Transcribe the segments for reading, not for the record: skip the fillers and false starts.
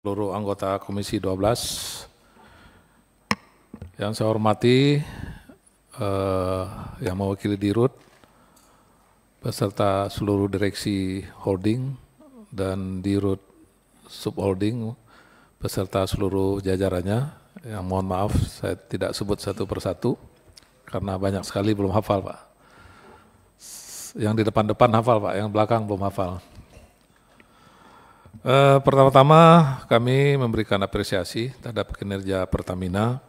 seluruh anggota Komisi 12 yang saya hormati, yang mewakili Dirut, beserta seluruh direksi holding dan Dirut subholding, beserta seluruh jajarannya. Yang mohon maaf saya tidak sebut satu persatu karena banyak sekali belum hafal, Pak. Yang di depan-depan hafal, Pak, yang belakang belum hafal. Pertama-tama kami memberikan apresiasi terhadap kinerja Pertamina,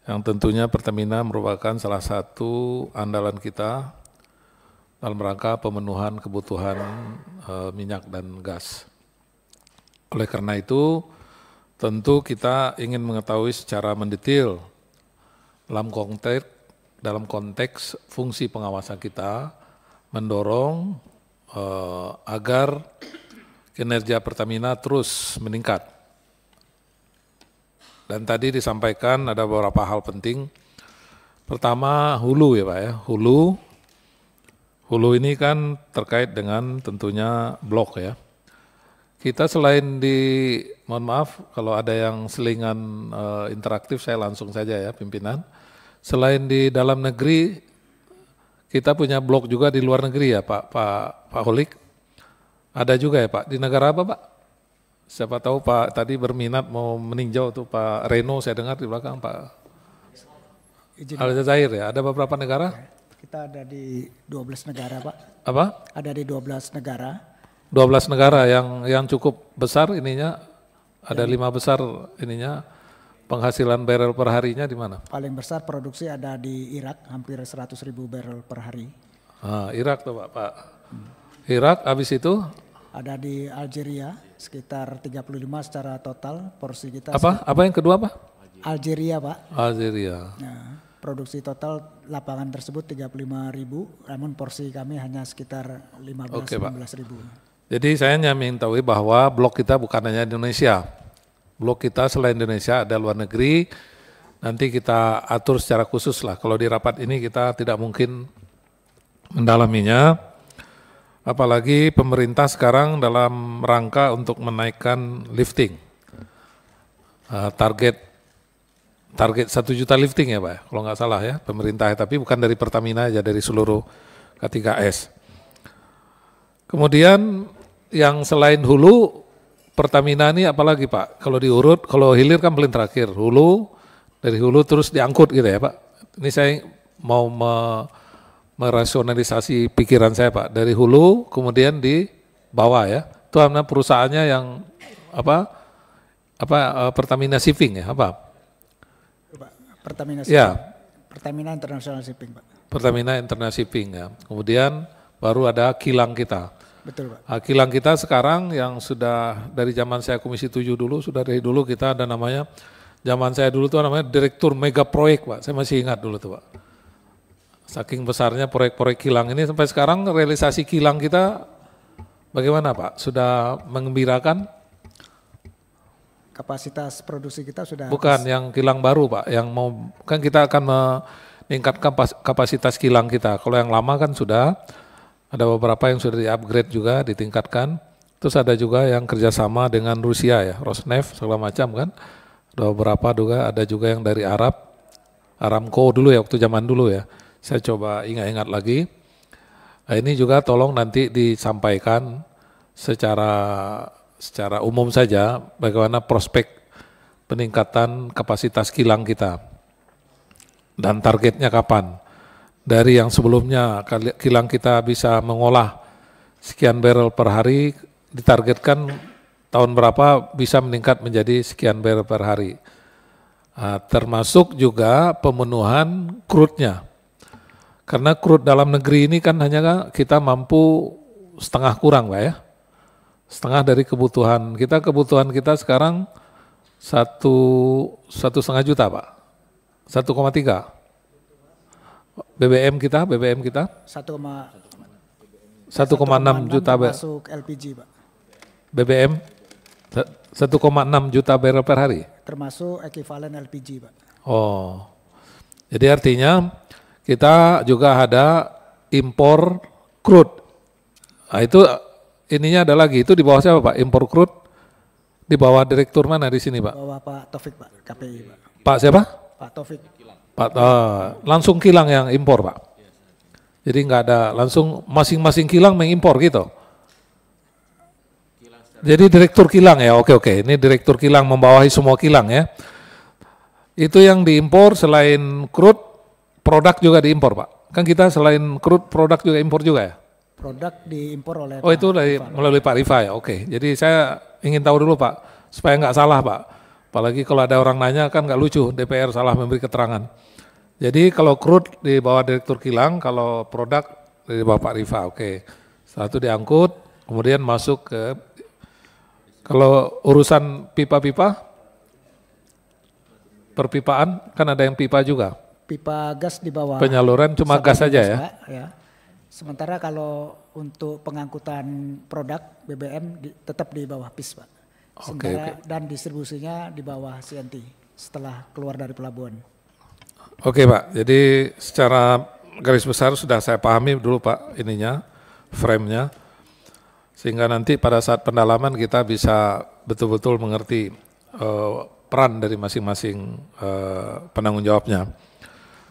yang tentunya Pertamina merupakan salah satu andalan kita dalam rangka pemenuhan kebutuhan minyak dan gas. Oleh karena itu, tentu kita ingin mengetahui secara mendetail dalam konteks fungsi pengawasan kita, mendorong agar kinerja Pertamina terus meningkat. Dan tadi disampaikan ada beberapa hal penting. Pertama, hulu ya Pak ya, hulu ini kan terkait dengan tentunya blok ya. Kita selain mohon maaf kalau ada yang selingan interaktif saya langsung saja ya pimpinan. Selain di dalam negeri, kita punya blok juga di luar negeri ya Pak Holik. Ada juga ya Pak, di negara apa Pak? Siapa tahu Pak tadi berminat mau meninjau tuh Pak Reno, saya dengar di belakang Pak Aljazair ya, ada beberapa negara? Kita ada di 12 negara Pak. Apa? Ada di 12 negara. 12 negara yang cukup besar ininya, ada 5 besar ininya, penghasilan barrel per harinya di mana? Paling besar produksi ada di Irak, hampir 100.000 barrel per hari. Irak tuh Pak. Irak habis itu? Ada di Algeria, sekitar 35 secara total porsi kita. Apa yang kedua Pak? Algeria Pak. Algeria. Nah, produksi total lapangan tersebut 35.000, namun porsi kami hanya sekitar 15-16.000. Jadi saya hanya ingin tahu bahwa blok kita bukan hanya Indonesia. Blok kita selain Indonesia ada luar negeri, nanti kita atur secara khusus lah. Kalau di rapat ini kita tidak mungkin mendalaminya. Apalagi pemerintah sekarang dalam rangka untuk menaikkan lifting. Target 1 juta lifting ya Pak, kalau nggak salah ya pemerintah, tapi bukan dari Pertamina aja, dari seluruh K3S. Kemudian yang selain hulu, Pertamina ini apalagi Pak? Kalau diurut, kalau hilir kan paling terakhir, hulu, dari hulu terus diangkut gitu ya Pak. Ini saya mau merasionalisasi pikiran saya Pak, dari hulu kemudian di bawah ya. Itu namanya perusahaannya yang Pertamina Shipping ya, apa? Pertamina Shipping. Ya. Pertamina International Shipping Pak. Pertamina International Shipping ya. Kemudian baru ada kilang kita. Betul Pak. Kilang kita sekarang yang sudah dari zaman saya Komisi 7 dulu, sudah dari dulu kita ada namanya, zaman saya dulu tuh namanya Direktur Mega Proyek Pak, saya masih ingat dulu tuh Pak. Saking besarnya proyek-proyek kilang ini, sampai sekarang realisasi kilang kita bagaimana Pak? Sudah mengembirakan? Kapasitas produksi kita sudah bukan yang kilang baru Pak, yang mau kan kita akan meningkatkan kapasitas kilang kita. Kalau yang lama kan sudah ada beberapa yang sudah di-upgrade juga, ditingkatkan. Terus ada juga yang kerjasama dengan Rusia ya, Rosneft segala macam kan. Ada beberapa juga, ada juga yang dari Arab, Aramco dulu ya, waktu zaman dulu ya. Saya coba ingat-ingat lagi. Nah, ini juga tolong nanti disampaikan secara umum saja bagaimana prospek peningkatan kapasitas kilang kita dan targetnya kapan. Dari yang sebelumnya kilang kita bisa mengolah sekian barrel per hari, ditargetkan tahun berapa bisa meningkat menjadi sekian barrel per hari. Termasuk juga pemenuhan crude-nya. Karena crude dalam negeri ini kan hanya kita mampu setengah kurang Pak ya. Setengah dari kebutuhan kita sekarang 1,5 juta Pak. 1,3. BBM kita 1,6 juta masuk LPG Pak. BBM 1,6 juta barrel per hari. Termasuk ekuivalen LPG Pak. Oh. Jadi artinya kita juga ada impor crude. Nah itu ininya ada lagi, itu di bawah siapa Pak? Impor crude Di bawah direktur mana di sini, Pak? Bawah Pak Taufik, Pak, KPI, Pak. Pak siapa? Pak Taufik. Pak, langsung kilang yang impor, Pak. Jadi nggak ada, langsung masing-masing kilang mengimpor gitu. Jadi direktur kilang ya, oke. Ini direktur kilang membawahi semua kilang ya. Itu yang diimpor selain crude, produk juga diimpor, Pak. Kan kita selain crude, produk juga impor juga ya? Produk diimpor oleh Oh itu melalui Pak Rifa ya, oke. Jadi saya ingin tahu dulu Pak, supaya nggak salah Pak. Apalagi kalau ada orang nanya kan nggak lucu, DPR salah memberi keterangan. Jadi kalau crude di bawah direktur kilang, kalau produk di bawah Pak Rifa, oke. Setelah itu diangkut, kemudian masuk ke, kalau urusan pipa-pipa, perpipaan, kan ada yang pipa juga. pipa gas di bawah. Penyaluran cuma gas saja ya? Pak, ya. Sementara kalau untuk pengangkutan produk BBM tetap di bawah PIS, Pak. Dan distribusinya di bawah CNT setelah keluar dari pelabuhan. Oke Pak, jadi secara garis besar sudah saya pahami dulu Pak ininya, frame-nya. Sehingga nanti pada saat pendalaman kita bisa betul-betul mengerti peran dari masing-masing penanggung jawabnya.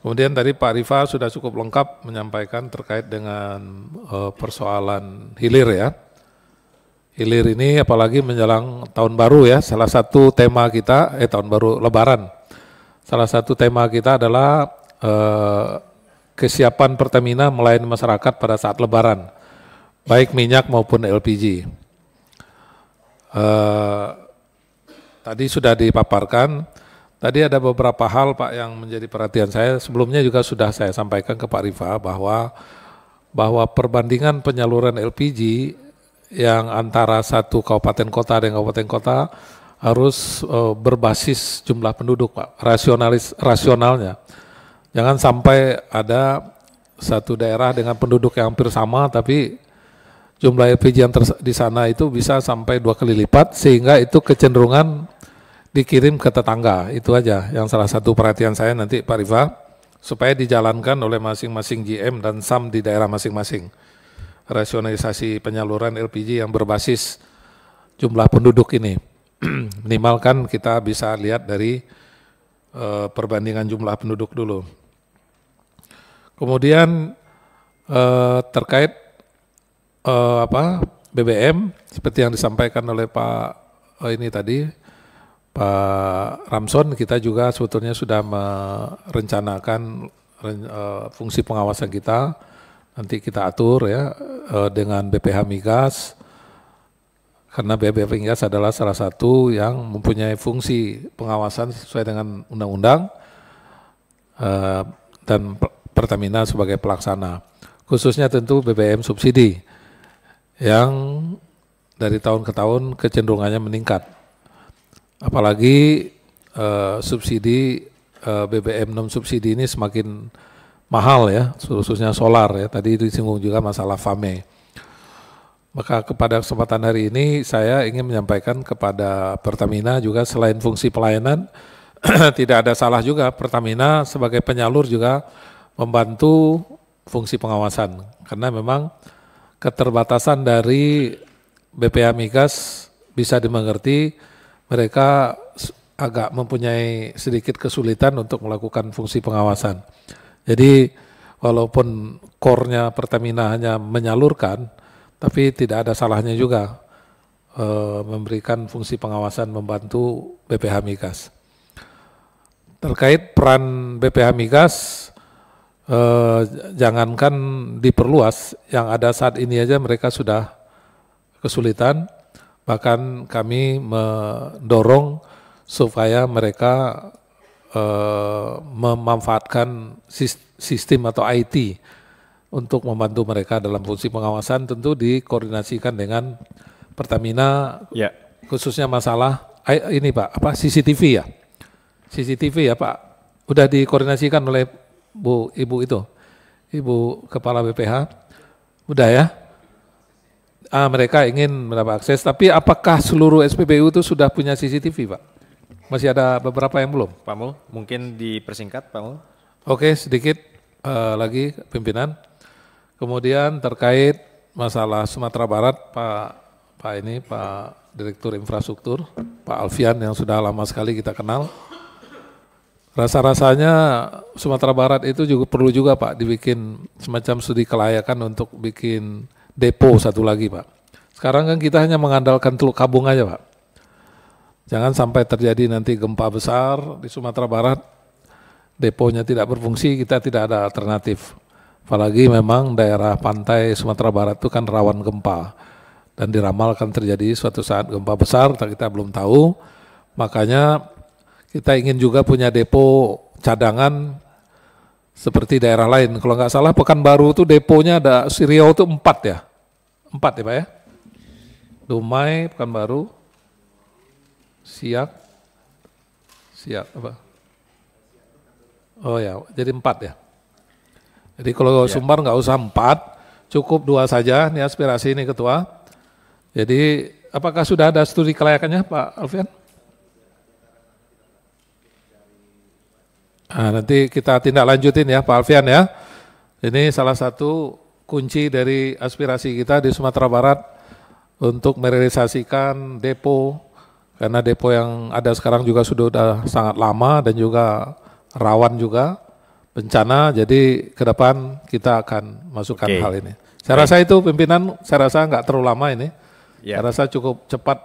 Kemudian tadi Pak Rifa sudah cukup lengkap menyampaikan terkait dengan persoalan hilir ya. Hilir ini apalagi menjelang tahun baru ya, salah satu tema kita, tahun baru Lebaran. Salah satu tema kita adalah kesiapan Pertamina melayani masyarakat pada saat Lebaran, baik minyak maupun LPG. Tadi sudah dipaparkan, tadi ada beberapa hal Pak yang menjadi perhatian saya, sebelumnya juga sudah saya sampaikan ke Pak Rifa bahwa perbandingan penyaluran LPG yang antara satu kabupaten kota dengan kabupaten kota harus berbasis jumlah penduduk Pak, rasionalnya. Jangan sampai ada satu daerah dengan penduduk yang hampir sama tapi jumlah LPG yang di sana itu bisa sampai 2 kali lipat sehingga itu kecenderungan dikirim ke tetangga. Itu aja yang salah satu perhatian saya nanti Pak Rifa supaya dijalankan oleh masing-masing GM dan SAM di daerah masing-masing. Rasionalisasi penyaluran LPG yang berbasis jumlah penduduk ini. Minimal kan kita bisa lihat dari perbandingan jumlah penduduk dulu. Kemudian terkait BBM seperti yang disampaikan oleh Pak ini tadi Pak Ramson, kita juga sebetulnya sudah merencanakan fungsi pengawasan kita. Nanti kita atur ya dengan BPH Migas. Karena BPH Migas adalah salah satu yang mempunyai fungsi pengawasan sesuai dengan undang-undang dan Pertamina sebagai pelaksana. Khususnya tentu BBM subsidi yang dari tahun ke tahun kecenderungannya meningkat. Apalagi subsidi BBM non subsidi ini semakin mahal ya, khususnya solar ya. Tadi disinggung juga masalah FAME. Maka kepada kesempatan hari ini saya ingin menyampaikan kepada Pertamina juga selain fungsi pelayanan, tidak ada salah juga Pertamina sebagai penyalur juga membantu fungsi pengawasan. Karena memang keterbatasan dari BPH Migas bisa dimengerti, mereka agak mempunyai sedikit kesulitan untuk melakukan fungsi pengawasan. Jadi walaupun core-nya Pertamina hanya menyalurkan, tapi tidak ada salahnya juga memberikan fungsi pengawasan membantu BPH Migas. Terkait peran BPH Migas, jangankan diperluas, yang ada saat ini aja mereka sudah kesulitan, bahkan kami mendorong supaya mereka memanfaatkan sistem atau IT untuk membantu mereka dalam fungsi pengawasan, tentu dikoordinasikan dengan Pertamina, ya. Khususnya masalah ini Pak, CCTV ya, CCTV ya Pak, udah dikoordinasikan oleh Ibu itu, Ibu Kepala BPH, udah ya. Mereka ingin mendapat akses, tapi apakah seluruh SPBU itu sudah punya CCTV Pak? Masih ada beberapa yang belum. Pak Mul, mungkin dipersingkat Pak Mul. Oke, sedikit lagi pimpinan. Kemudian terkait masalah Sumatera Barat, Pak Direktur Infrastruktur, Pak Alfian yang sudah lama sekali kita kenal. Rasa-rasanya Sumatera Barat itu juga perlu juga Pak dibikin semacam studi kelayakan untuk bikin depo satu lagi Pak. Sekarang kan kita hanya mengandalkan Teluk Kabung aja Pak. Jangan sampai terjadi nanti gempa besar di Sumatera Barat, deponya tidak berfungsi, kita tidak ada alternatif. Apalagi memang daerah pantai Sumatera Barat itu kan rawan gempa. Dan diramalkan terjadi suatu saat gempa besar, kita belum tahu. Makanya kita ingin juga punya depo cadangan seperti daerah lain. Kalau nggak salah Pekanbaru itu deponya ada Riau itu 4 ya? 4 ya Pak ya? Dumai, Pekanbaru, Siak apa? Oh ya, jadi 4 ya? Jadi kalau Sumbar nggak usah 4, cukup 2 saja, ini aspirasi ini Ketua. Jadi apakah sudah ada studi kelayakannya Pak Alfian? Nah, nanti kita tindak lanjutin ya Pak Alfian ya. Ini salah satu kunci dari aspirasi kita di Sumatera Barat untuk merealisasikan depo, karena depo yang ada sekarang juga sudah sangat lama dan juga rawan juga bencana, jadi ke depan kita akan masukkan hal ini. Saya rasa itu pimpinan, saya rasa nggak terlalu lama ini, saya rasa cukup cepat.